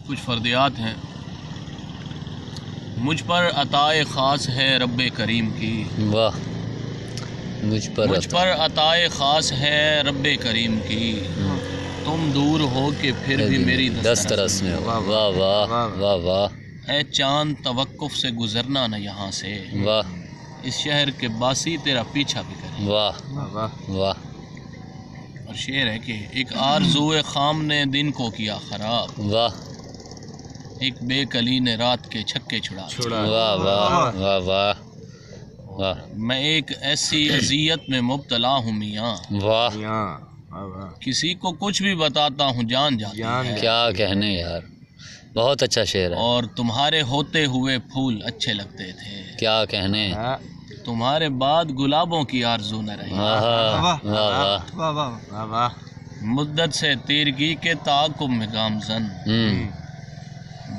کچھ فردیات ہیں۔ مجھ پر عطائے خاص ہے رب کریم کی، واہ، مجھ پر عطائے خاص ہے رب کریم کی، تم دور ہو کے پھر بھی میری دسترس میں ہو۔ واہ واہ واہ واہ، اے چاند توقف سے گزرنا نہ یہاں سے، واہ اس شہر کے باسی تیرا پیچھا بھی کریں۔ واہ واہ، اور شعر ہے کہ ایک آرزوئے خام نے دن کو کیا خراب، واہ ایک بے کلی نے رات کے چھکے چھڑا۔ واہ واہ واہ واہ واہ، میں ایک ایسی اذیت میں مبتلا ہوں میاں، واہ، کسی کو کچھ بھی بتاتا ہوں جان جاتی ہے، کیا کہنے یار، بہت اچھا شعر ہے، اور تمہارے ہوتے ہوئے پھول اچھے لگتے تھے، کیا کہنے، تمہارے بعد گلابوں کی آرزو نہ رہی، واہ واہ واہ، مدت سے تیرگی کے تعاقب میں گامزن،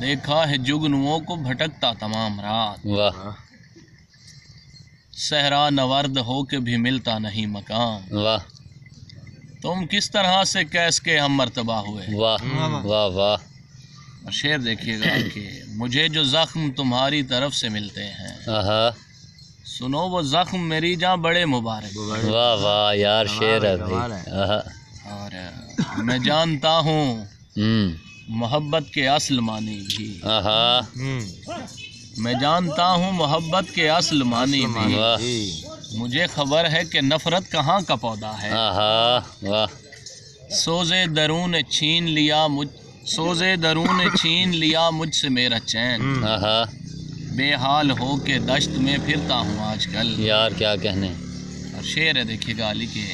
دیکھا ہے جگنوؤں کو بھٹکتا تمام رات، واہ صحرا نورد ہو کے بھی ملتا نہیں مقام، واہ تم کس طرح سے کیس کے ہم مرتبہ ہوئے۔ واہ واہ واہ، اور شعر دیکھیے گا کہ مجھے جو زخم تمہاری طرف سے ملتے ہیں، آہا، سنو وہ زخم میری جاں بڑے مبارک، واہ واہ یار، شعر ہے بھائی، آہا، اور میں جانتا ہوں محبت کے اصل معنی بھی، آہا، میں جانتا ہوں محبت کے اصل معنی بھی، واہ، مجھے خبر ہے کہ نفرت کہاں کا پودا ہے، آہا، واہ، سوزے درون چھین لیا مجھ سے میرا چین، آہا، بے حال ہو کے دشت میں پھرتا ہوں آج کل۔ یار کیا کہنے، اور شعر ہے دیکھیے گا علی کہ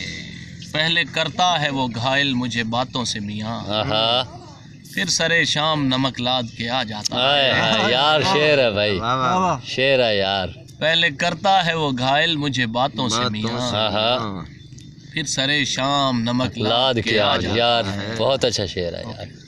پہلے کرتا ہے وہ گھائل مجھے باتوں سے میاں، آہا، پھر سرے شام نمک لاد کے آ جاتا ہائے ہے، ہائے یار، شعر ہے بھائی، شعر ہے یار، پہلے کرتا ہے وہ گھائل مجھے باتوں سے میاں، آہا، پھر سرے شام نمک لاد کے آج، یار بہت اچھا شعر ہے یار۔